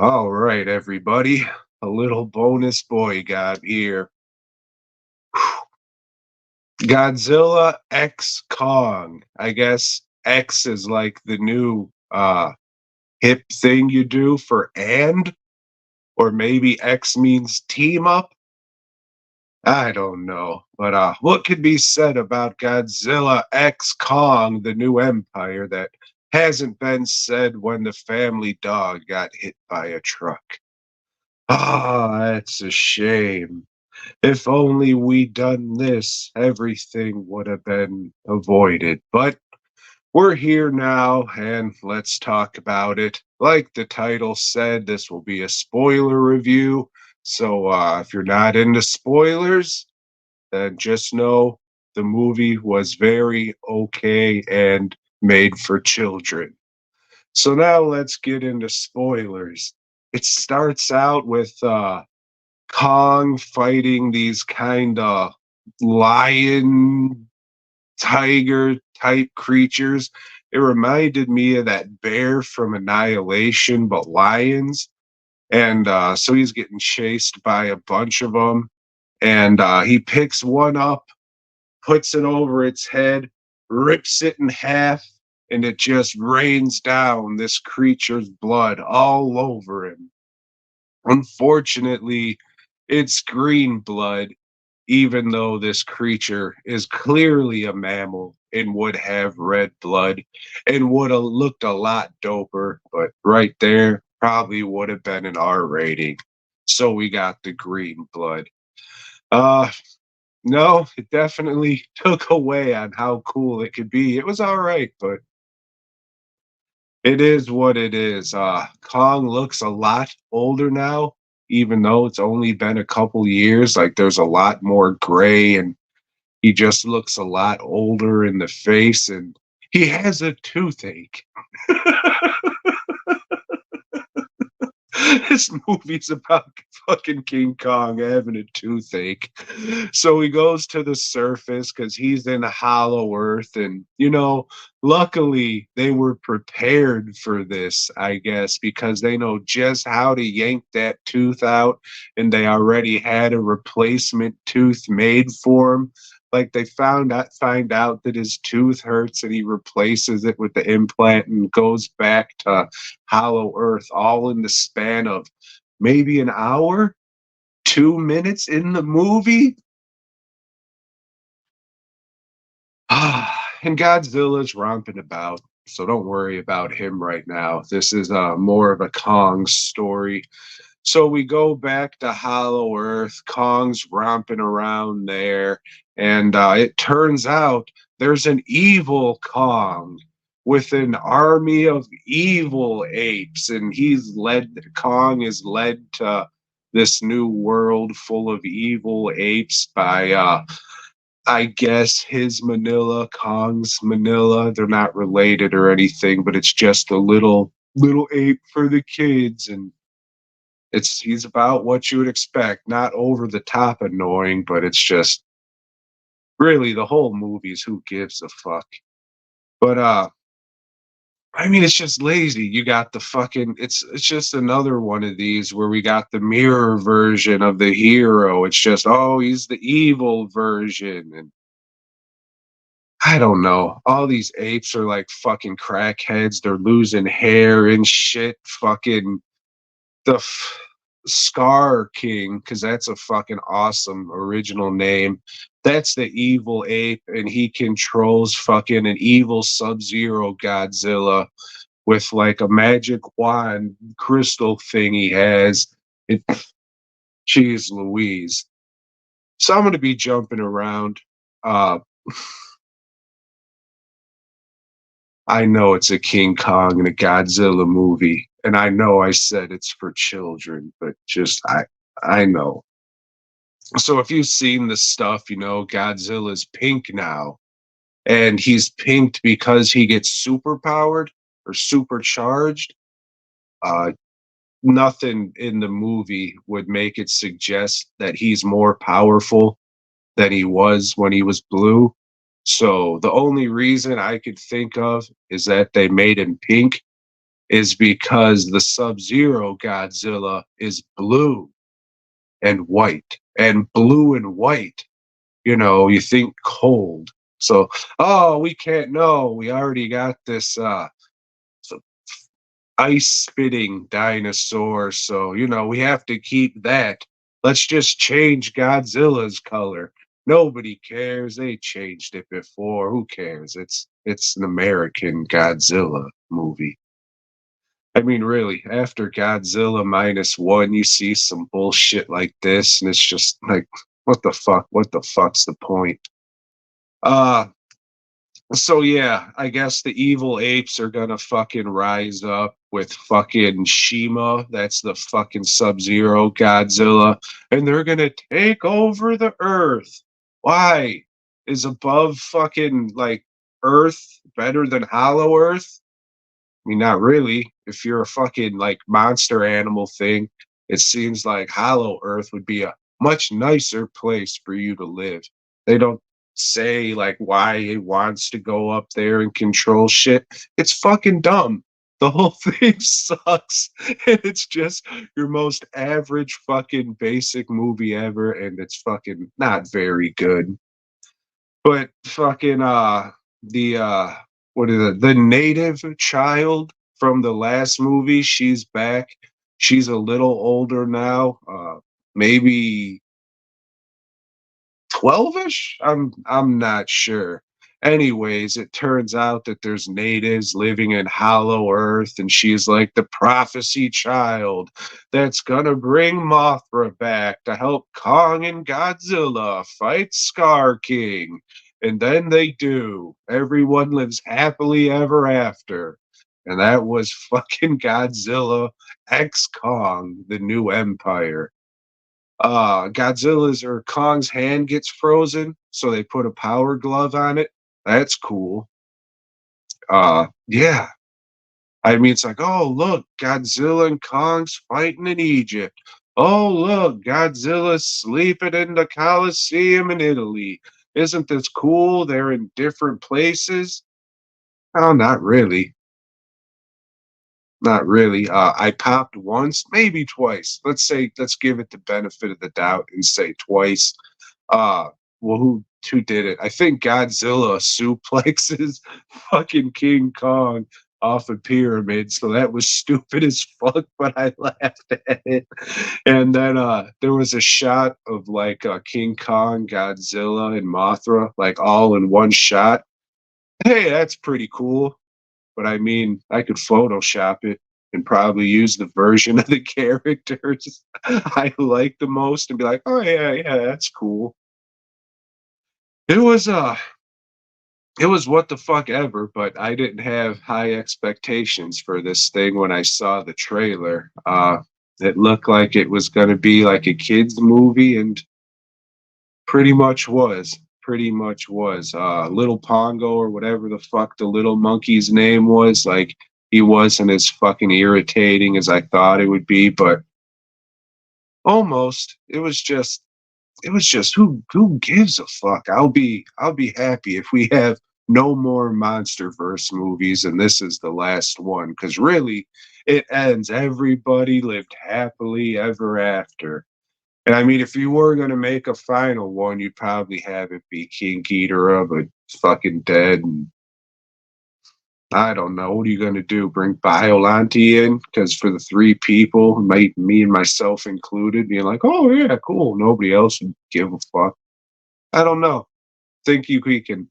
All right, everybody. A little bonus boy got here. Godzilla X Kong. I guess X is like the new hip thing you do for or maybe X means team up. I don't know. But what could be said about Godzilla X Kong, the new empire that hasn't been said when the family dog got hit by a truck? Ah, that's a shame. If only we done this, everything would have been avoided. But we're here now, and let's talk about it. Like the title said, this will be a spoiler review. So if you're not into spoilers, then just know the movie was very okay and made for children. So now let's get into spoilers. It starts out with Kong fighting these kind of lion tiger type creatures. It reminded me of that bear from Annihilation, but lions. And so he's getting chased by a bunch of them. And he picks one up, puts it over its head, rips it in half, and it just rains down this creature's blood all over him. Unfortunately, it's green blood, even though this creature is clearly a mammal and would have red blood and would have looked a lot doper, but right there probably would have been an R rating. So we got the green blood. Uh no, it definitely took away on how cool it could be. It was all right, but it is what it is. Kong looks a lot older now, even though it's only been a couple years. Like there's a lot more gray, and he just looks a lot older in the face, and he has a toothache. This movie's about fucking King Kong having a toothache. So he goes to the surface because he's in Hollow Earth. And, luckily they were prepared for this, I guess, because they know just how to yank that tooth out. And they already had a replacement tooth made for him. Like they find out that his tooth hurts and he replaces it with the implant and goes back to Hollow Earth all in the span of maybe an hour, 2 minutes in the movie. And Godzilla's romping about, so don't worry about him right now. This is more of a Kong story. So we go back to Hollow Earth. Kong's romping around there, and it turns out there's an evil Kong with an army of evil apes, and Kong is led to this new world full of evil apes by I guess his Manila, Kong's Manila. They're not related or anything, but it's just a little ape for the kids, and he's about what you would expect, not over the top annoying, but it's just really the whole movie's who gives a fuck. But I mean, it's just lazy. You got the fucking. It's just another one of these where we got the mirror version of the hero. It's just, oh, he's the evil version, and I don't know. All these apes are like fucking crackheads. They're losing hair and shit. Fucking Scar King, because that's a fucking awesome original name. That's the evil ape, and he controls fucking an evil Subzero Godzilla with like a magic wand crystal thing he has. It, Jeez Louise. So I'm going to be jumping around. Uh, I know it's a King Kong and a Godzilla movie, and I know I said it's for children, but I know. So if you've seen the stuff, Godzilla's pink now, and he's pinked because he gets superpowered or supercharged. Uh, Nothing in the movie would make it suggest that he's more powerful than he was when he was blue. So the only reason I could think of is that they made him pink is because the Sub-Zero Godzilla is blue and white. And blue and white, you think cold. So, oh, we can't know. We already got this ice spitting dinosaur. So, we have to keep that. Let's just change Godzilla's color. Nobody cares. They changed it before. Who cares? It's an American Godzilla movie. I mean, really, after Godzilla -1, you see some bullshit like this, and it's just like, what the fuck? What the fuck's the point? Uh, so yeah, I guess the evil apes are gonna fucking rise up with fucking Shima, that's the fucking Sub-Zero Godzilla, and they're gonna take over the Earth. Why? Is above fucking like Earth better than Hollow Earth? I mean, not really. If you're a fucking like monster animal thing, it seems like Hollow Earth would be a much nicer place for you to live. They don't say like why it wants to go up there and control shit. It's fucking dumb. The whole thing sucks. And it's just your most average fucking basic movie ever, and it's fucking not very good. But fucking the what is it? The native child from the last movie, she's back. She's a little older now. Maybe 12ish. I'm not sure. Anyways, it turns out that there's natives living in Hollow Earth, and she's like the prophecy child that's gonna bring Mothra back to help Kong and Godzilla fight Scar King. And then they do. Everyone lives happily ever after. And that was fucking Godzilla X Kong, the new empire. Godzilla's or Kong's hand gets frozen, so they put a power glove on it. That's cool. Yeah. I mean, it's like, oh, look, Godzilla and Kong's fighting in Egypt. Oh, look, Godzilla's sleeping in the Colosseum in Italy. Isn't this cool? They're in different places. Oh, not really. Not really. I popped once, maybe twice. Let's give it the benefit of the doubt and say twice. Uh, well, who did it? I think Godzilla suplexes fucking King Kong off a pyramid, so that was stupid as fuck, but I laughed at it. And then there was a shot of like King Kong, Godzilla, and Mothra, like all in one shot. Hey, that's pretty cool. But I mean, I could Photoshop it and probably use the version of the characters I like the most and be like, oh yeah, yeah, that's cool. It was it was what the fuck ever, but I didn't have high expectations for this thing when I saw the trailer. It looked like it was gonna be like a kids movie and pretty much was. Pretty much was. Little Pongo or whatever the fuck the little monkey's name was, like he wasn't as fucking irritating as I thought it would be, but almost. It was just who gives a fuck? I'll be happy if we have no more MonsterVerse movies and this is the last one, because really it ends. Everybody lived happily ever after. And I mean, if you were gonna make a final one, you'd probably have it be King Ghidorah, but fucking dead. And I don't know. What are you gonna do? Bring Biollante in? Because for the three people, me and myself included, being like, "Oh yeah, cool." Nobody else would give a fuck. I don't know. Think we can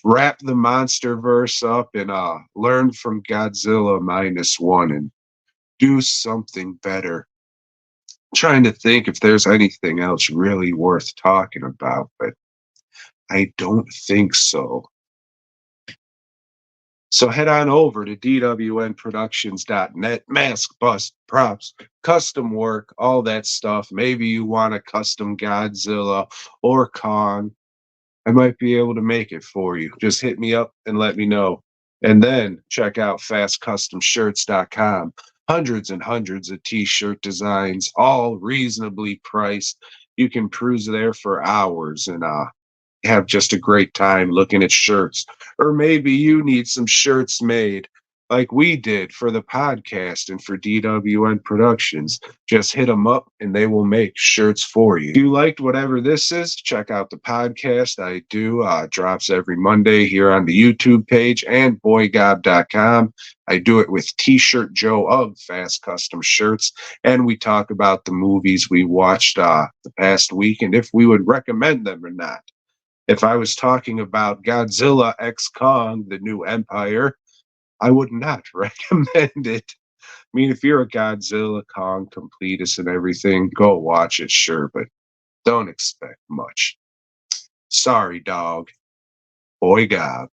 wrap the monster verse up and learn from Godzilla -1 and do something better. Trying to think if there's anything else really worth talking about, but I don't think so. So head on over to dwnproductions.net, mask, bust, props, custom work, all that stuff. Maybe you want a custom Godzilla or Kong. I might be able to make it for you. Just hit me up and let me know. And then check out fastcustomshirts.com. Hundreds and hundreds of t-shirt designs, all reasonably priced. You can cruise there for hours and have just a great time looking at shirts. Or maybe you need some shirts made. like we did for the podcast and for DWN Productions. Just hit them up and they will make shirts for you. If you liked whatever this is, check out the podcast. I do. Drops every Monday here on the YouTube page and boygob.com. I do it with T-Shirt Joe of Fast Custom Shirts, and we talk about the movies we watched the past week and if we would recommend them or not. If I was talking about Godzilla X Kong, the new Empire, I would not recommend it. I mean, if you're a Godzilla Kong completist and everything, go watch it, sure, but don't expect much. Sorry, dog. Boy, gob.